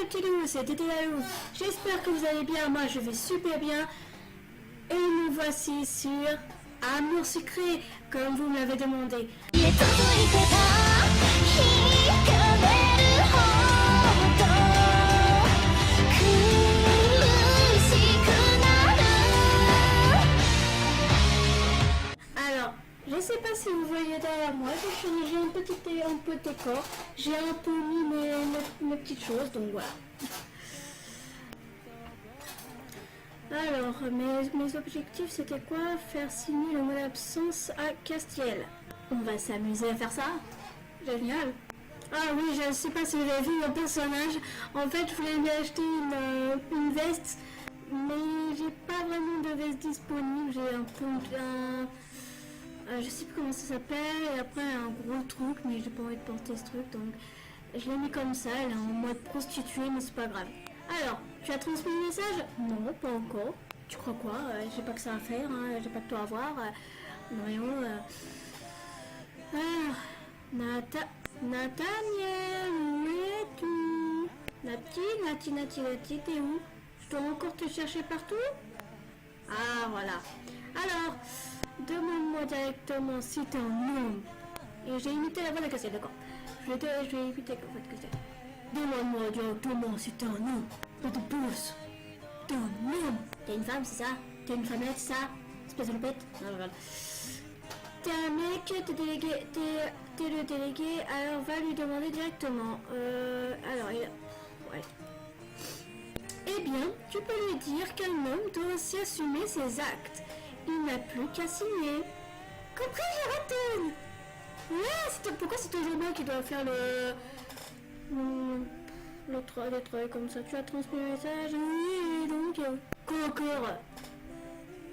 les petits loups, c'est Tété la Loup. J'espère que vous allez bien, moi je vais super bien. Et nous voici sur Amour Sucré, comme vous me l'avez demandé. Alors, je sais pas si vous voyez derrière moi, j'ai un peu de décor, j'ai un peu mis mes petites choses, donc voilà. Alors, mes objectifs, c'était quoi? Faire signer le mot d'absence à Castiel. On va s'amuser à faire ça. Génial. Ah oui, je sais pas si vous avez vu mon personnage. En fait, je voulais lui acheter une veste, mais j'ai pas vraiment de veste disponible. J'ai je sais plus comment ça s'appelle, et après un gros truc, mais j'ai pas envie de porter ce truc, donc je l'ai mis comme ça. Elle est en mode prostituée, mais c'est pas grave. Alors, tu as transmis le message? Non, pas encore. Tu crois quoi? J'ai pas que ça à faire, hein. J'ai pas que toi à voir. Non, Nathaniel, où es-tu? Nati, t'es où? Je dois encore te chercher partout? Ah, voilà. Alors, demande-moi directement si t'es un homme. Et j'ai imité la voix de Cassiel, d'accord. Je vais imiter la voix de Cassiel. Demande-moi directement si t'es un homme. Pas de bourse. T'es un homme. T'es une femme, c'est ça? T'es une femmelette, c'est ça? Espèce de loupette? Non, regarde. T'es un mec, t'es le délégué, alors va lui demander directement. Alors, ouais. Eh bien, tu peux lui dire qu'un homme doit aussi assumer ses actes. Il n'a plus qu'à signer. Compris, je retourne. Ouais, pourquoi c'est toujours moi qui dois faire le travail comme ça? Tu as transmis le message? Oui, donc... Quoi encore?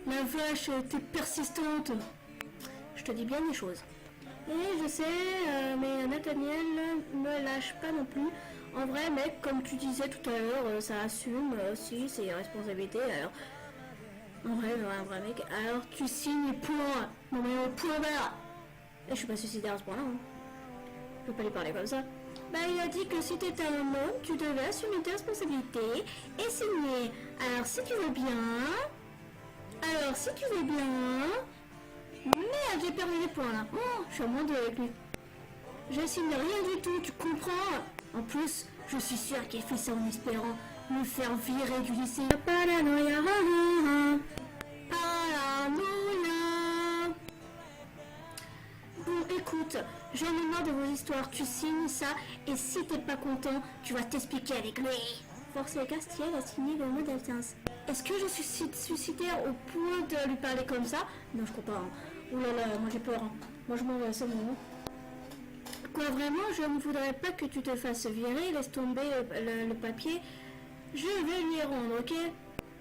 La vache, t'es persistante. Je te dis bien des choses. Et je sais, mais Nathaniel ne lâche pas non plus. En vrai, mec, comme tu disais tout à l'heure, ça assume aussi ses responsabilités. Alors, en vrai, un vrai mec. Alors, tu signes point. Non mais point barre. Et je suis pas suicidaire à ce point-là. Hein. Je peux pas lui parler comme ça. Bah, il a dit que si t'étais un homme, tu devais assumer tes responsabilités et signer. Alors, si tu veux bien. Merde, j'ai perdu les points là. Oh, je suis à moins de avec lui. Je signe rien du tout, tu comprends? En plus, je suis sûre qu'il fait ça en espérant me faire virer du lycée. Paranoïa. Bon, écoute, j'en ai marre de vos histoires. Tu signes ça, et si t'es pas content, tu vas t'expliquer avec lui. Forcer Castiel a signé le mot d'absence. Est-ce que je suis suicidaire au point de lui parler comme ça? Non, je crois pas. Hein. Oh là là, moi j'ai peur. Hein. Moi je m'en vais, c'est bon. Quoi, vraiment, je ne voudrais pas que tu te fasses virer. Laisse tomber le papier. Je vais lui rendre, ok?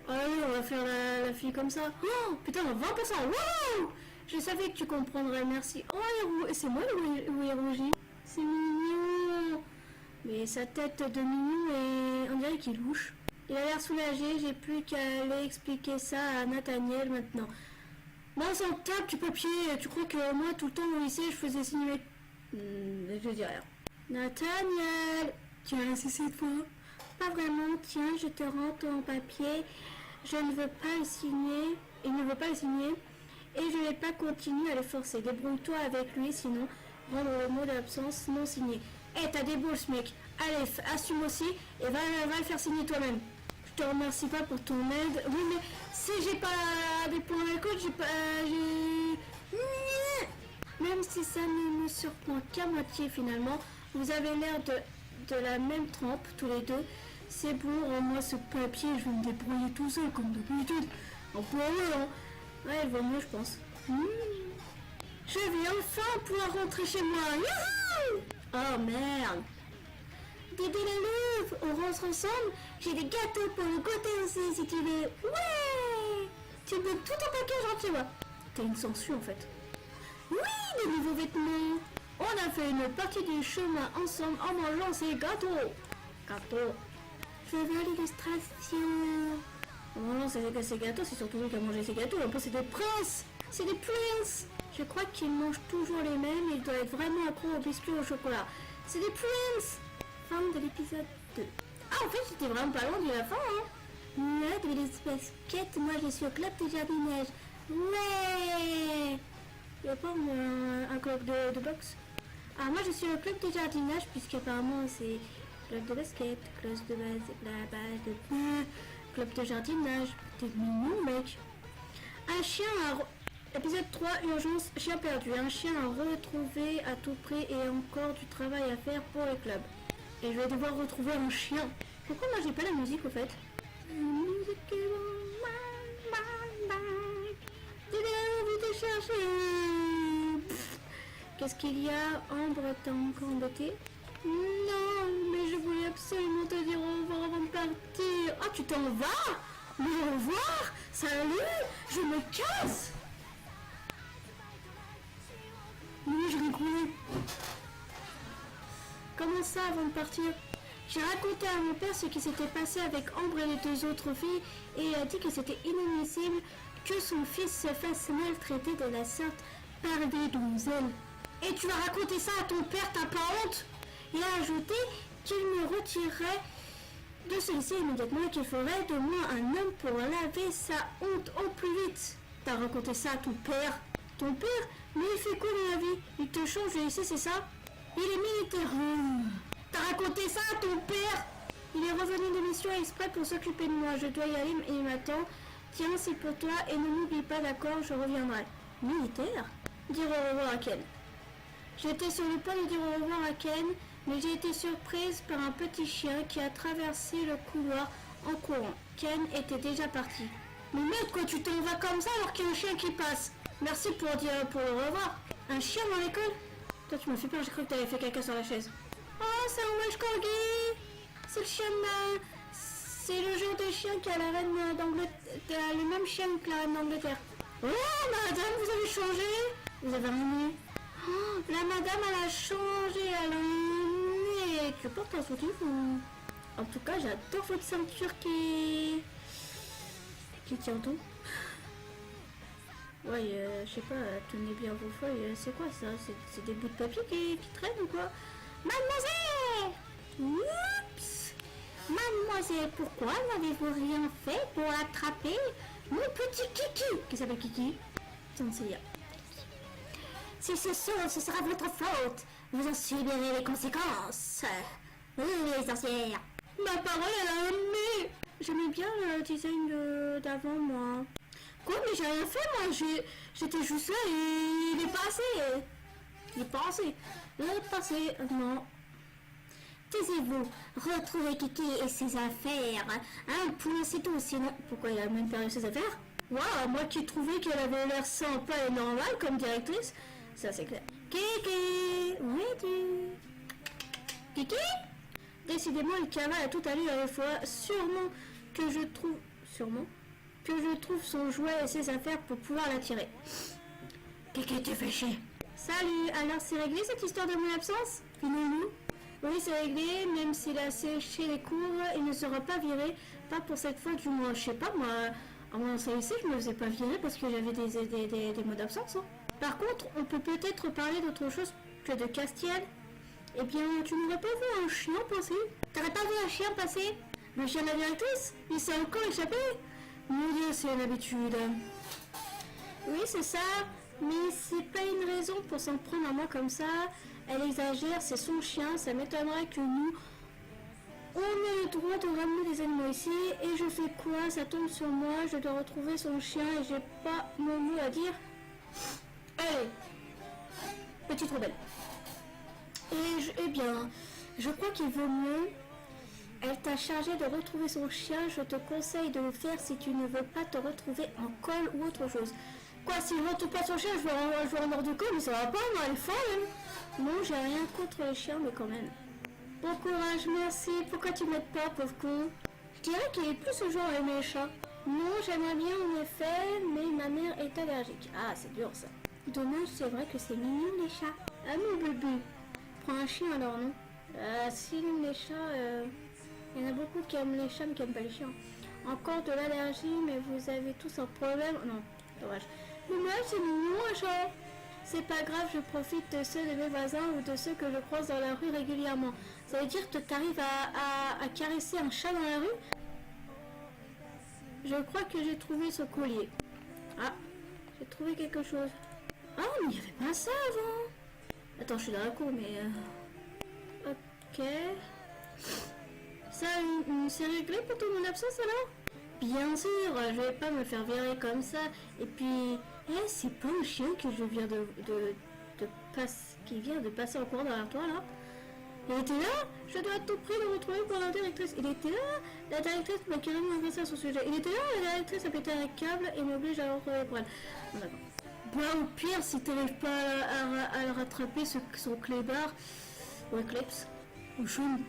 Allez, on va faire la fille comme ça. Oh, putain, 20%. Wow! Je savais que tu comprendrais, merci. Oh, c'est moi où il rougit. C'est mignon. Mais sa tête de mignon, et on dirait qu'il louche. Il a l'air soulagé, j'ai plus qu'à aller expliquer ça à Nathaniel maintenant. Moi, sans tape du papier, tu crois que moi, tout le temps au lycée, je faisais signer... je dis rien. Nathaniel, tu as insisté de fois? Pas vraiment, tiens, je te rends ton papier. Je ne veux pas le signer, il ne veut pas le signer, et je ne vais pas continuer à le forcer. Débrouille-toi avec lui, sinon, rendre le mot d'absence non signé. T'as des bourses, mec. Allez, assume aussi, et va le faire signer toi-même. Je te remercie pas pour ton aide. Oui, mais si j'ai pas des points à l'école, Même si ça ne me surprend qu'à moitié finalement, vous avez l'air de la même trempe, tous les deux. C'est bon, moi ce papier, je vais me débrouiller tout seul, comme d'habitude. On peut aller, hein. Ouais, elle va mieux, je pense. Je vais enfin pouvoir rentrer chez moi. Youhou! Oh merde. Dédé la Louve, on rentre ensemble. J'ai des gâteaux pour le côté aussi, si tu veux. Ouais. Tu peux tout en paquet, genre chez moi. T'es une sangsue en fait. Oui, des nouveaux vêtements. On a fait une partie du chemin ensemble en mangeant ces gâteaux. Je veux l'illustration. Non, c'est que ces gâteaux, c'est surtout lui qui a mangé ces gâteaux. En plus, c'est des princes. C'est des princes. Je crois qu'ils mangent toujours les mêmes et ils doivent être vraiment accro aux biscuits au chocolat. C'est des princes. Fin de l'épisode 2. Ah, en fait, j'étais vraiment pas loin de la fin, hein. Là, de les baskets, moi je suis au club de jardinage. Ouais. Il n'y a pas un club de boxe? Ah, moi je suis au club de jardinage, puisqu'apparemment c'est club de basket, club de base de club de jardinage. T'es mignon, mec. Un chien a... Épisode 3, urgence, chien perdu. Un chien à retrouver à tout prix et encore du travail à faire pour le club. Et je vais devoir retrouver un chien. Pourquoi moi j'ai pas la musique au fait? Envie de chercher. Qu'est-ce qu'il y a? Ambre, t'as encore embêté? Non, mais je voulais absolument te dire au revoir avant de partir. Ah, tu t'en vas? Mais au revoir? Salut? Je me casse? Oui, je rigole. Comment ça avant de partir? J'ai raconté à mon père ce qui s'était passé avec Ambre et les 2 autres filles et il a dit que c'était inadmissible que son fils se fasse maltraiter de la sorte par des donzelles. Et tu vas raconter ça à ton père, t'as pas honte? Il a ajouté qu'il me retirerait de celui-ci immédiatement et qu'il ferait de moi un homme pour laver sa honte au plus vite. T'as raconté ça à ton père? Ton père? Mais il fait quoi dans la vie? Il te change de lycée, c'est ça? Il est militaire. T'as raconté ça à ton père? Il est revenu de mission exprès pour s'occuper de moi. Je dois y aller et il m'attend. Tiens, c'est pour toi et ne m'oublie pas, d'accord? Je reviendrai. Militaire? Dire au revoir à Ken. J'étais sur le point de dire au revoir à Ken, mais j'ai été surprise par un petit chien qui a traversé le couloir en courant. Ken était déjà parti. Mais merde, quoi, tu t'en vas comme ça alors qu'il y a un chien qui passe? Merci pour dire pour le revoir. Un chien dans l'école? Toi, tu m'as fait peur, j'ai cru que t'avais fait caca sur la chaise. Oh, c'est un Welsh Corgi! C'est le chien de... C'est le genre de chien qui a la reine d'Angleterre, le même chien que la reine d'Angleterre. Oh, madame, vous avez changé? Vous avez rien mis? Oh, la madame, elle a changé, elle a un nez. Tu portes un soutif ou... En tout cas, j'adore votre ceinture qui tient tout. Ouais, je sais pas, tenez bien vos feuilles, c'est quoi ça? C'est des bouts de papier qui traînent ou quoi? Mademoiselle! Oups! Mademoiselle, pourquoi n'avez-vous rien fait pour attraper mon petit Kiki? Qui s'appelle Kiki? Sansia. Si ce sera votre faute, vous en subirez les conséquences. Oui, les sorcières. Ma parole, elle a un nez. J'aimais bien le design d'avant, moi. Quoi, mais j'ai rien fait, moi. J'étais juste là et il est passé. Il est passé. Non. Taisez-vous. Retrouvez Kiki et ses affaires. Un point, c'est tout. Sinon, pourquoi il a même perdu ses affaires? Waouh, moi qui trouvais qu'elle avait l'air sympa et normale comme directrice. Ça, c'est clair. Kiki, où es-tu? Kiki? Décidément, il cavale à toute allure à la fois. Sûrement que je trouve son jouet et ses affaires pour pouvoir l'attirer. Kiki, tu fais chier. Salut, alors c'est réglé cette histoire de mon absence? Finons-nous? Oui, c'est réglé, même s'il a séché les cours, il ne sera pas viré. Pas pour cette fois, du moins. Je sais pas, moi, à mon ancien lycée, je me faisais pas virer parce que j'avais des mots d'absence. Hein. Par contre, on peut peut-être parler d'autre chose que de Castiel. Eh bien, tu n'aurais pas vu un chien passer? T'aurais pas vu un chien passer? Le chien de la directrice? Il s'est encore échappé? Mon Dieu, c'est l'habitude. Oui, c'est ça, mais c'est pas une raison pour s'en prendre à moi comme ça. Elle exagère, c'est son chien, ça m'étonnerait que nous, on ait le droit de ramener des animaux ici. Et je fais quoi? Ça tombe sur moi, je dois retrouver son chien et j'ai pas mon mot à dire. Allez, petite rebelle. Eh bien, je crois qu'il vaut mieux. Elle t'a chargé de retrouver son chien, je te conseille de le faire si tu ne veux pas te retrouver en colle ou autre chose. Quoi, si je ne retrouve pas son chien, je vais en hors de colle, mais ça va pas, moi, elle est folle. Non, j'ai rien contre les chiens, mais quand même. Bon courage, merci. Pourquoi tu m'aides pas, pauvre con? Je dirais qu'il est plus ce genre à aimer les chats. Non, j'aimerais bien en effet, mais ma mère est allergique. Ah, c'est dur ça. Dommage, c'est vrai que c'est mignon les chats. Ah mon bébé. Prends un chien alors, non? Si les chats, il y en a beaucoup qui aiment les chats mais qui n'aiment pas les chiens. Encore de l'allergie, mais vous avez tous un problème. Non, dommage. Mais moi, c'est mignon un chat. C'est pas grave, je profite de ceux de mes voisins ou de ceux que je croise dans la rue régulièrement. Ça veut dire que t'arrives à caresser un chat dans la rue? Je crois que j'ai trouvé ce collier. Ah, j'ai trouvé quelque chose. Ah, mais il n'y avait pas ça avant. Attends, je suis dans la cour, mais... Ok. Ça, c'est réglé pour toute mon absence alors? Bien sûr, je vais pas me faire virer comme ça. Et puis, c'est pas un chien que je viens qui vient de passer en courant derrière toi là. Il était là. Je dois à tout prix le retrouver pour la directrice. Il était là. La directrice m'a carrément agressé à son sujet. Il était là. La directrice a pété un câble et m'oblige à le retrouver pour elle. Bon, d'accord. Bah, au pire, si t'arrives pas à le rattraper, son clébard, ou éclipse, ou choum,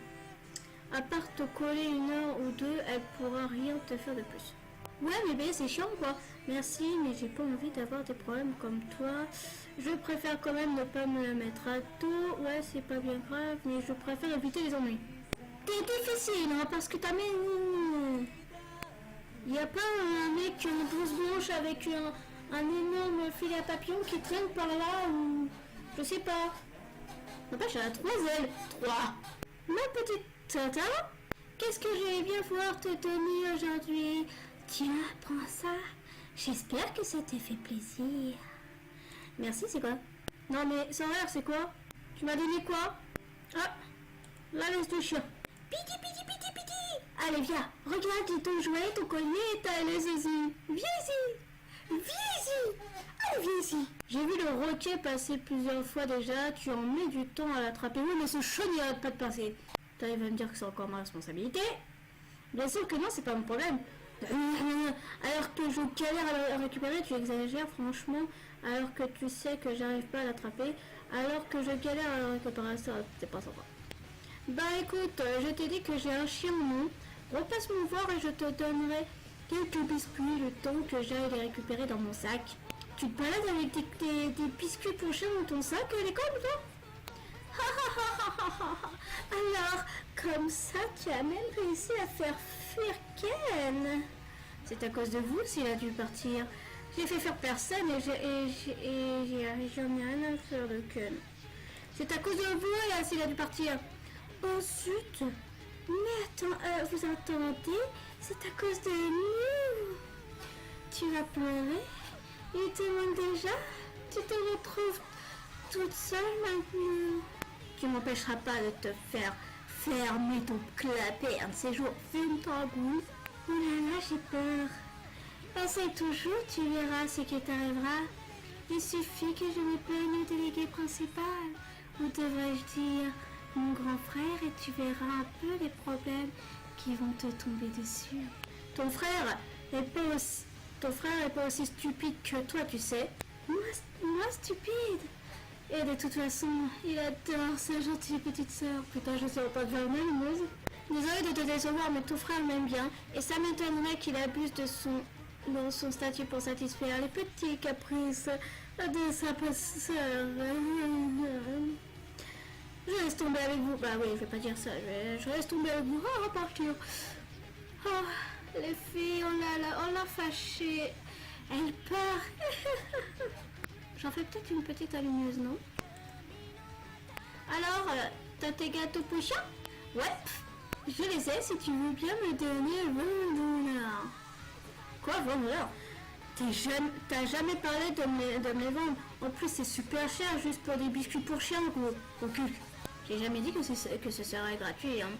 à part te coller 1 heure ou 2, elle pourra rien te faire de plus. Ouais, bébé, c'est chiant quoi. Merci, mais j'ai pas envie d'avoir des problèmes comme toi. Je préfère quand même ne pas me la mettre à dos. Ouais, c'est pas bien grave, mais je préfère éviter les ennuis. T'es difficile, hein, parce que ta mère... Y a pas un mec en blouse blanche avec un énorme filet à papillon qui traîne par là ou... Je sais pas. N'empêche, elle a 3 ailes. 3. Ma petite tata, qu'est-ce que je vais bien pouvoir te donner aujourd'hui? Tiens, prends ça. J'espère que ça t'a fait plaisir. Merci, c'est quoi? Non mais, sans rire, c'est quoi? Tu m'as donné quoi? Ah, la laisse de chien. Piti, piti, piti, piti. Allez, viens, regarde ton jouet, ton collier et ta laisse ici. Viens ici. Viens ici. Allez, viens ici. J'ai vu le roquet passer plusieurs fois déjà. Tu en mets du temps à l'attraper. Oui, mais ce chat n'arrête pas de passer. Toi, il va me dire que c'est encore ma responsabilité. Bien sûr que non, c'est pas mon problème. Alors que je galère à le récupérer, tu exagères franchement. Alors que tu sais que j'arrive pas à l'attraper. Alors que je galère à le récupérer, ça, c'est pas sympa. Bah écoute, je t'ai dit que j'ai un chien mou. Repasse me voir et je te donnerai quelques biscuits le temps que j'aille les récupérer dans mon sac. Tu te balades avec des biscuits pour chien dans ton sac à l'école, toi? Alors, comme ça, tu as même réussi à faire fuir Ken. C'est à cause de vous s'il a dû partir. J'ai fait faire personne et j'en ai rien à faire de Ken. C'est à cause de vous là s'il a dû partir. Oh zut. Mais attends, vous entendez? C'est à cause de nous. Tu vas pleurer? Il te manque déjà? Tu te retrouves toute seule maintenant? Tu m'empêcheras pas de te faire fermer ton clapet un de ces jours. Fume ton goût. Oh là là, j'ai peur. Essaye toujours, tu verras ce qui t'arrivera. Il suffit que je me plaigne au délégué principal. Ou devrais-je dire mon grand frère, et tu verras un peu les problèmes qui vont te tomber dessus. Ton frère est pas aussi stupide que toi, tu sais. Moi stupide? Et de toute façon, il adore sa gentille petite sœur. Putain, je sais pas de faire même. Désolée de te décevoir, mais ton frère m'aime bien. Et ça m'étonnerait qu'il abuse de son statut pour satisfaire les petits caprices de sa sœur. Je laisse tomber avec vous. Bah oui, je vais pas dire ça. Je laisse tomber avec vous. Oh, repartir. Oh, les filles, on l'a fâchée. Elle part. J'en fais peut-être une petite allumeuse, non? Alors, t'as tes gâteaux pour chien? Ouais, je les ai si tu veux bien me donner $20. Quoi, $20? T'as jamais parlé de me les vendre. En plus, c'est super cher juste pour des biscuits pour chiens, gros. Ok. J'ai jamais dit que ce serait gratuit, hein.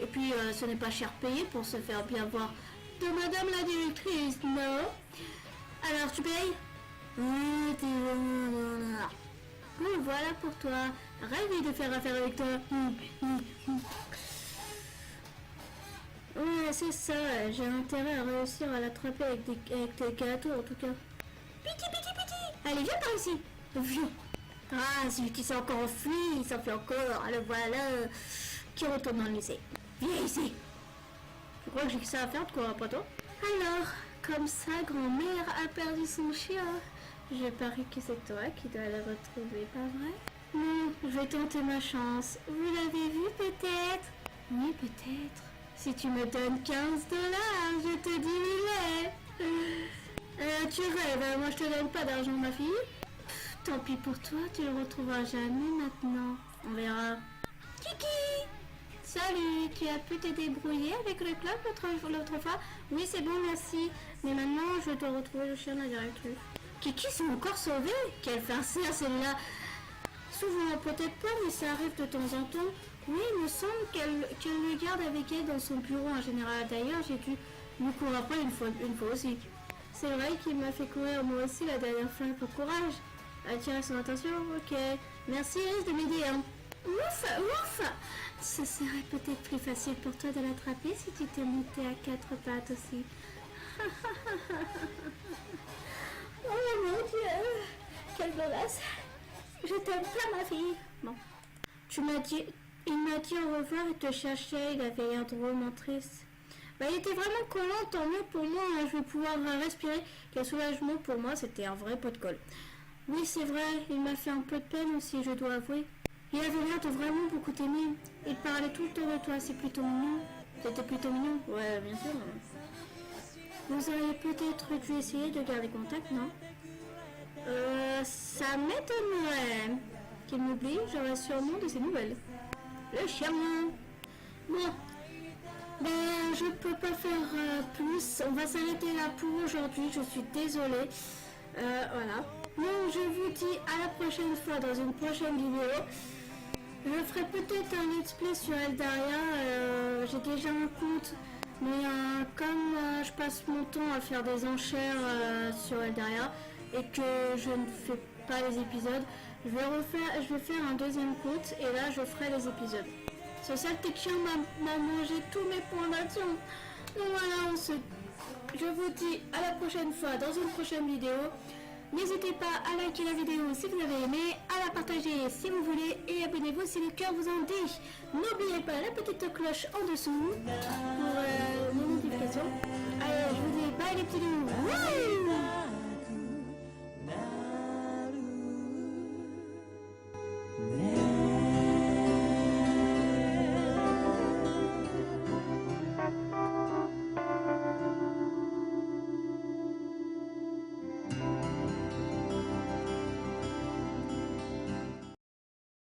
Et puis, ce n'est pas cher payé pour se faire bien voir de madame la directrice, non? Alors, tu payes? Bon, voilà pour toi. Ravi de faire affaire avec toi. Ouais, c'est ça. J'ai intérêt à réussir à l'attraper avec tes gâteaux, en tout cas. Piti, piti, piti. Allez, viens par ici. Viens. Ah, celui qui s'est encore enfui, il s'en fait encore. Le voilà. Qui retourne dans le lycée. Viens ici. Je crois que j'ai que ça à faire, quoi, pas toi? Alors, comme ça, grand-mère a perdu son chien. Je parie que c'est toi qui dois le retrouver, pas vrai? Non, je vais tenter ma chance. Vous l'avez vu peut-être? Oui, peut-être. Si tu me donnes $15, je te dirai. Tu rêves, moi je te donne pas d'argent, ma fille. tant pis pour toi, tu le retrouveras jamais maintenant. On verra. Kiki! Salut, tu as pu te débrouiller avec le club l'autre fois? Oui, c'est bon, merci. Mais maintenant, je dois retrouver le chien de la directrice. Kiki s'est encore sauvée? Quelle farceur celle-là! Souvent, peut-être pas, mais ça arrive de temps en temps. Oui, il me semble qu'elle le garde avec elle dans son bureau en général. D'ailleurs, j'ai dû lui courir après une fois aussi. C'est vrai qu'il m'a fait courir moi aussi la dernière fois pour courage. Attirer son attention, ok. Merci Iris de m'aider. Hein. Ouf, ouf. Ce serait peut-être plus facile pour toi de l'attraper si tu t'es monté à 4 pattes aussi. Oh mon Dieu, quelle menace. Je t'aime pas ma fille. Bon. Il m'a dit au revoir et te cherchait, il avait l'air drôlement triste. Bah, il était vraiment collant, tant mieux pour moi, hein, je vais pouvoir respirer. Quel soulagement pour moi, c'était un vrai pot de colle. Oui, c'est vrai, il m'a fait un peu de peine aussi, je dois avouer. Il avait l'air de vraiment beaucoup t'aimer. Il parlait tout le temps de toi, c'est plutôt mignon. C'était plutôt mignon? Ouais, bien sûr. Vous auriez peut-être dû essayer de garder contact, non? Ça m'étonnerait qu'il m'oublie, j'aurais sûrement de ses nouvelles. Le chien. Bon. Ben, je peux pas faire plus. On va s'arrêter là pour aujourd'hui. Je suis désolée. Voilà. Donc, je vous dis à la prochaine fois dans une prochaine vidéo. Je ferai peut-être un let's play sur Eldaria. J'ai déjà un compte. Mais comme je passe mon temps à faire des enchères sur Eldaria et que je ne fais pas les épisodes, je vais faire un deuxième compte et là je ferai les épisodes. Ce saleté de chien m'a mangé tous mes points d'action. Donc voilà, je vous dis à la prochaine fois dans une prochaine vidéo. N'hésitez pas à liker la vidéo si vous avez aimé, à la partager si vous voulez et abonnez-vous si le cœur vous en dit. N'oubliez pas la petite cloche en dessous pour les notifications. Allez, je vous dis bye les petits loups.